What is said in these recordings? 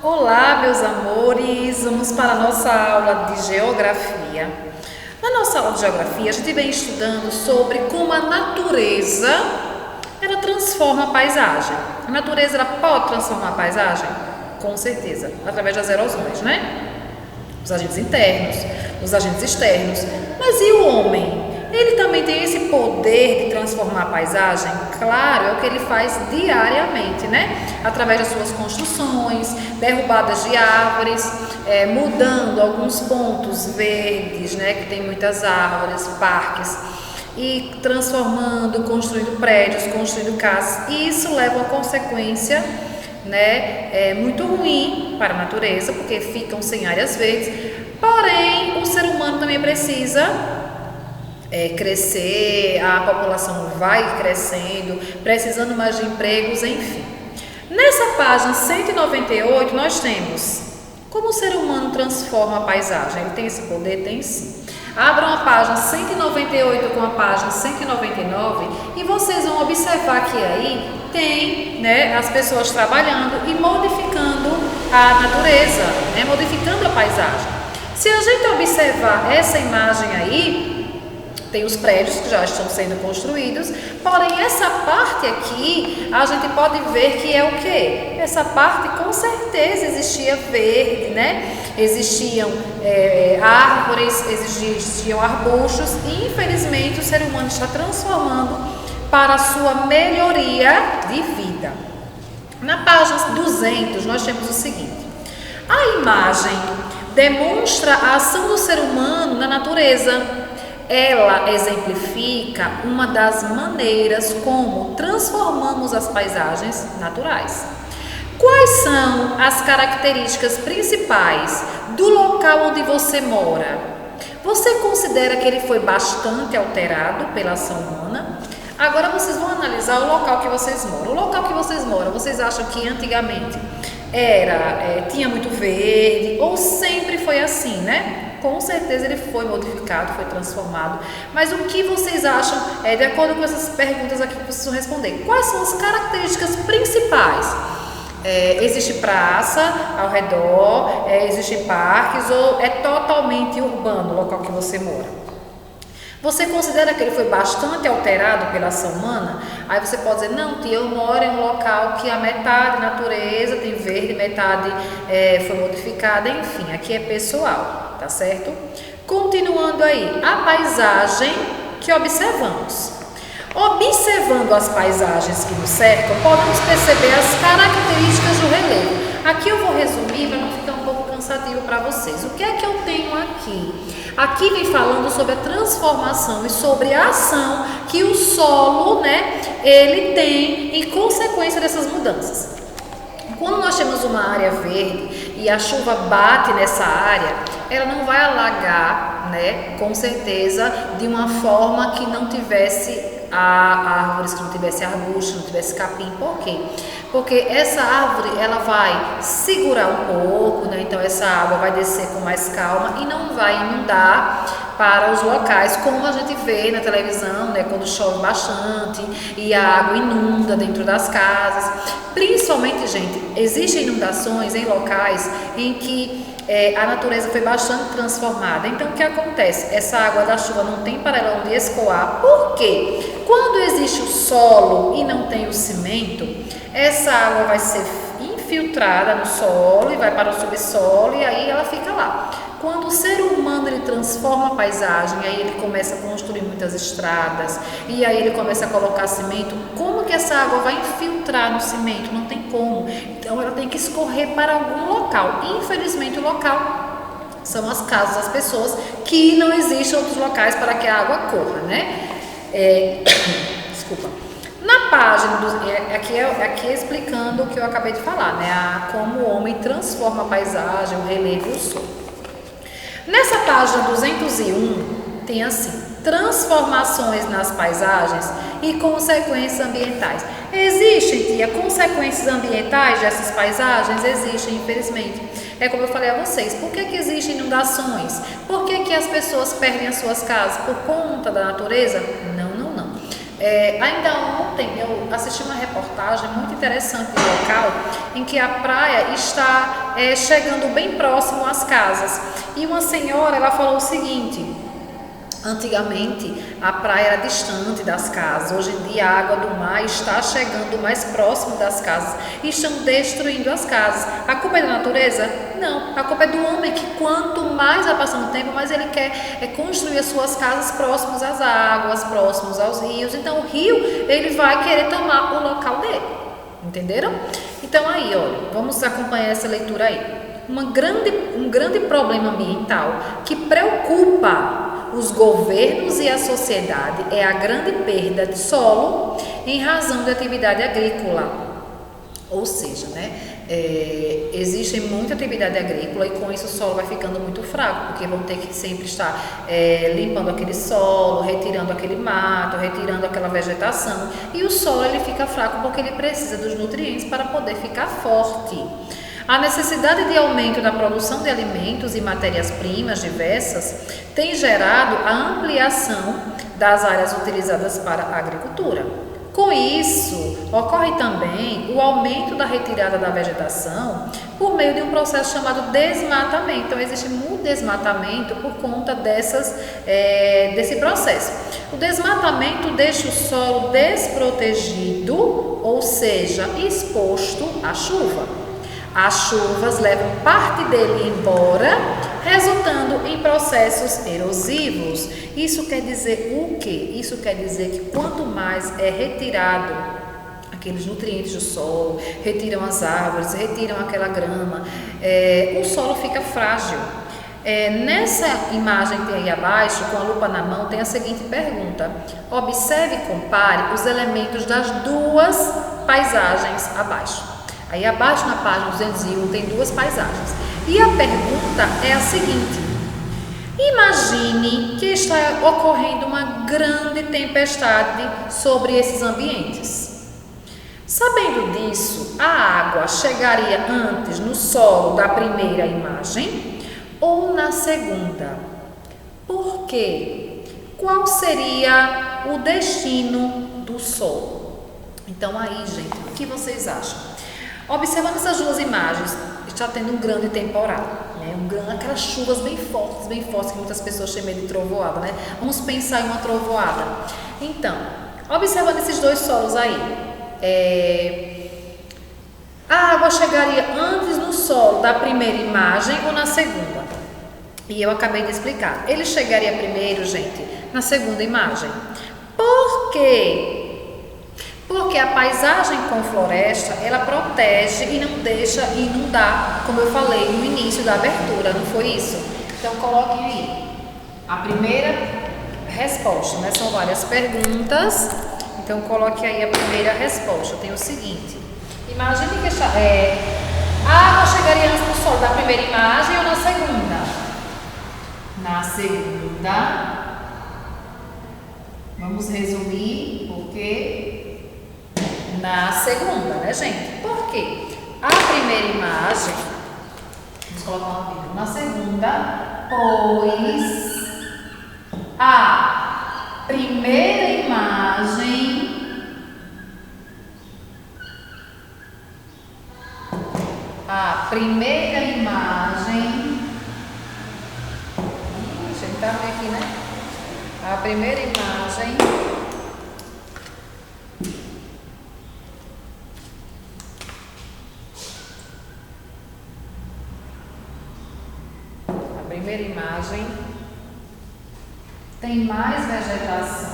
Olá, meus amores! Vamos para a nossa aula de geografia. Na nossa aula de geografia, a gente vem estudando sobre como a natureza ela transforma a paisagem. A natureza ela pode transformar a paisagem? Com certeza, através das erosões, né? Os agentes internos, os agentes externos. Mas e o homem? Ele também tem esse poder de transformar a paisagem? Claro, é o que ele faz diariamente, né? Através das suas construções, derrubadas de árvores, mudando alguns pontos verdes, né? Que tem muitas árvores, parques, e transformando, construindo prédios, construindo casas. E isso leva a uma consequência, né? Muito ruim para a natureza, porque ficam sem áreas verdes. Porém, o ser humano também precisa crescer, a população vai crescendo, precisando mais de empregos, enfim. Nessa página 198 nós temos como o ser humano transforma a paisagem. Ele tem esse poder? Tem sim. Abram a página 198 com a página 199 e vocês vão observar que aí tem, né, as pessoas trabalhando e modificando a natureza, né, modificando a paisagem. Se a gente observar essa imagem aí, tem os prédios que já estão sendo construídos, porém essa parte aqui a gente pode ver que é o quê? Essa parte com certeza existia verde, né? Existiam árvores, existiam arbustos e infelizmente o ser humano está transformando para a sua melhoria de vida. Na página 200 nós temos o seguinte: a imagem demonstra a ação do ser humano na natureza. Ela exemplifica uma das maneiras como transformamos as paisagens naturais. Quais são as características principais do local onde você mora? Você considera que ele foi bastante alterado pela ação humana? Agora vocês vão analisar o local que vocês moram. O local que vocês moram, vocês acham que antigamente tinha muito verde ou sempre foi assim, né? Com certeza ele foi modificado, foi transformado. Mas o que vocês acham, de acordo com essas perguntas aqui que vocês vão responder? Quais são as características principais? Existe praça ao redor, existem parques ou é totalmente urbano o local que você mora? Você considera que ele foi bastante alterado pela ação humana? Aí você pode dizer, não, tia, eu moro em um local que a metade natureza tem verde, metade foi modificada, enfim, aqui é pessoal, tá certo? Continuando aí, a paisagem que observamos. Observando as paisagens que nos cercam, podemos perceber as características do relevo. Aqui eu vou resumir para não ficar um pouco cansativo para vocês. O que é que eu tenho aqui? Aqui vem falando sobre a transformação e sobre a ação que o solo, né, ele tem em consequência dessas mudanças. Quando nós temos uma área verde e a chuva bate nessa área, ela não vai alagar, né, com certeza, de uma forma que não tivesse árvores, que não tivesse arbusto, não tivesse capim. Por quê? Porque essa árvore ela vai segurar um pouco, né? Então essa água vai descer com mais calma e não vai inundar para os locais, como a gente vê na televisão, né? Quando chove bastante e a água inunda dentro das casas. Principalmente, gente, existem inundações em locais em que a natureza foi bastante transformada. Então o que acontece? Essa água da chuva não tem para ela onde escoar. Por quê? Quando existe o solo e não tem o cimento, essa água vai ser infiltrada no solo e vai para o subsolo e aí ela fica lá. Quando o ser humano ele transforma a paisagem, aí ele começa a construir muitas estradas e aí ele começa a colocar cimento, como que essa água vai infiltrar no cimento? Não tem como. Então ela tem que escorrer para algum local. Infelizmente o local são as casas das pessoas, que não existem outros locais para que a água corra, né? Desculpa. Na página, aqui é explicando o que eu acabei de falar, né? Como o homem transforma a paisagem, o relevo e o sol. Nessa página 201, tem assim, transformações nas paisagens e consequências ambientais. Existem, tia, consequências ambientais dessas paisagens? Existem, infelizmente. É como eu falei a vocês, por que existem inundações? Por que as pessoas perdem as suas casas? Por conta da natureza? Não. Ainda ontem eu assisti uma reportagem muito interessante do local em que a praia está chegando bem próximo às casas. E uma senhora, ela falou o seguinte: antigamente a praia era distante das casas, hoje em dia a água do mar está chegando mais próximo das casas e estão destruindo as casas. A culpa é da natureza? Não, a culpa é do homem, que quanto mais vai passando o tempo, mais ele quer construir as suas casas próximos às águas, próximos aos rios. Então o rio, ele vai querer tomar o local dele, entenderam? Então aí, olha, vamos acompanhar essa leitura aí. Um grande problema ambiental que preocupa os governos e a sociedade é a grande perda de solo em razão da atividade agrícola. Ou seja, existe muita atividade agrícola e com isso o solo vai ficando muito fraco, porque vão ter que sempre estar limpando aquele solo, retirando aquele mato, retirando aquela vegetação, e o solo ele fica fraco porque ele precisa dos nutrientes para poder ficar forte. A necessidade de aumento da produção de alimentos e matérias-primas diversas tem gerado a ampliação das áreas utilizadas para a agricultura. Com isso, ocorre também o aumento da retirada da vegetação por meio de um processo chamado desmatamento. Então, existe muito desmatamento por conta desse processo. O desmatamento deixa o solo desprotegido, ou seja, exposto à chuva. As chuvas levam parte dele embora, resultando em processos erosivos. Isso quer dizer o quê? Isso quer dizer que quanto mais é retirado aqueles nutrientes do solo, retiram as árvores, retiram aquela grama, o solo fica frágil. Nessa imagem que tem aí abaixo, com a lupa na mão, tem a seguinte pergunta: observe e compare os elementos das duas paisagens abaixo. Aí abaixo na página 201 tem duas paisagens. E a pergunta é a seguinte: imagine que está ocorrendo uma grande tempestade sobre esses ambientes. Sabendo disso, a água chegaria antes no solo da primeira imagem ou na segunda? Por quê? Qual seria o destino do solo? Então aí, gente, o que vocês acham? Observando essas duas imagens, está tendo um grande temporal, aquelas chuvas bem fortes, que muitas pessoas têm medo de trovoada, Vamos pensar em uma trovoada. Então, observando esses dois solos aí, a água chegaria antes no solo da primeira imagem ou na segunda? E eu acabei de explicar. Ele chegaria primeiro, gente, na segunda imagem. Por quê? Porque a paisagem com floresta, ela protege e não deixa inundar, como eu falei no início da abertura, não foi isso? Então, coloquem aí a primeira resposta, São várias perguntas, então coloque aí a primeira resposta. Tem o seguinte: imagine que a água chegaria antes do solo da primeira imagem ou na segunda? Na segunda. Vamos resumir, porque na segunda, gente? Por quê? A primeira imagem, vamos colocar uma vírgula, na segunda, pois a primeira imagem, deixa eu entrar aqui, A primeira imagem tem mais vegetação,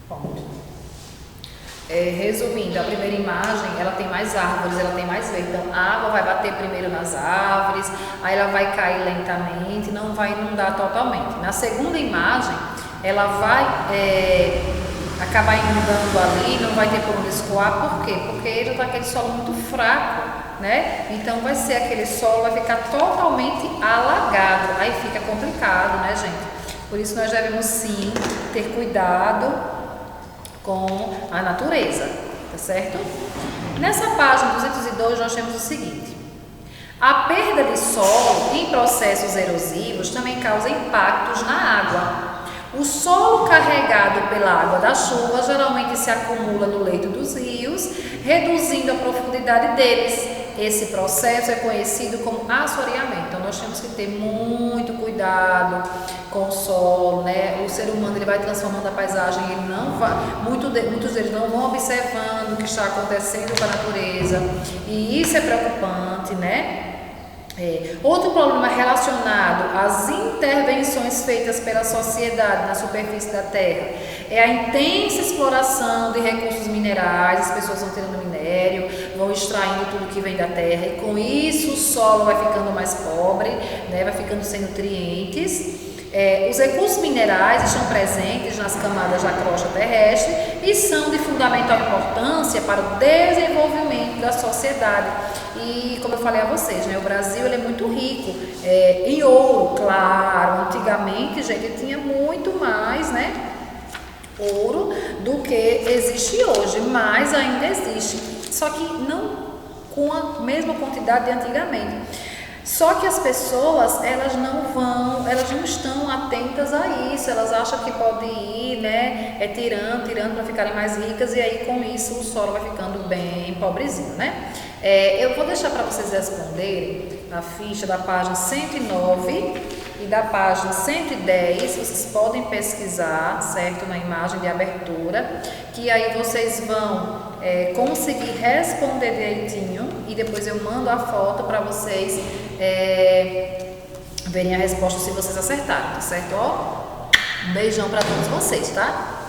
Ponto. Resumindo, a primeira imagem, ela tem mais árvores, ela tem mais verde. Então, a água vai bater primeiro nas árvores, aí ela vai cair lentamente, não vai inundar totalmente. Na segunda imagem, ela vai acabar inundando ali, não vai ter por onde escoar. Por quê? Porque já está aquele solo muito fraco, Então vai ser aquele solo, vai ficar totalmente alagado, aí fica complicado, gente? Por isso nós devemos sim ter cuidado com a natureza, tá certo? Nessa página 202 nós temos o seguinte: a perda de solo em processos erosivos também causa impactos na água. O solo carregado pela água da chuva geralmente se acumula no leito dos rios, reduzindo a profundidade deles. Esse processo é conhecido como assoreamento. Então nós temos que ter muito cuidado com o solo, né? O ser humano ele vai transformando a paisagem, ele não vai, muitos deles não vão observando o que está acontecendo com a natureza, e isso é preocupante, né? Outro problema relacionado às intervenções feitas pela sociedade na superfície da terra é a intensa exploração de recursos minerais. As pessoas vão tirando minério, vão extraindo tudo que vem da terra, e com isso o solo vai ficando mais pobre, né? Vai ficando sem nutrientes. Os recursos minerais estão presentes nas camadas da crosta terrestre e são de fundamental importância para o desenvolvimento da sociedade. E como eu falei a vocês, né, o Brasil ele é muito rico em ouro, claro. Antigamente, gente, tinha muito mais, né, ouro do que existe hoje, mas ainda existe, só que não com a mesma quantidade de antigamente. Só que as pessoas, elas não estão atentas a isso, elas acham que pode ir, né, tirando para ficarem mais ricas, e aí com isso o solo vai ficando bem pobrezinho, né? Eu vou deixar para vocês responderem a ficha da página 109 e da página 110, vocês podem pesquisar, certo, na imagem de abertura, que aí vocês vão conseguir responder direitinho, e depois eu mando a foto para vocês verem a resposta se vocês acertarem, tá certo? Ó, um beijão para todos vocês, tá?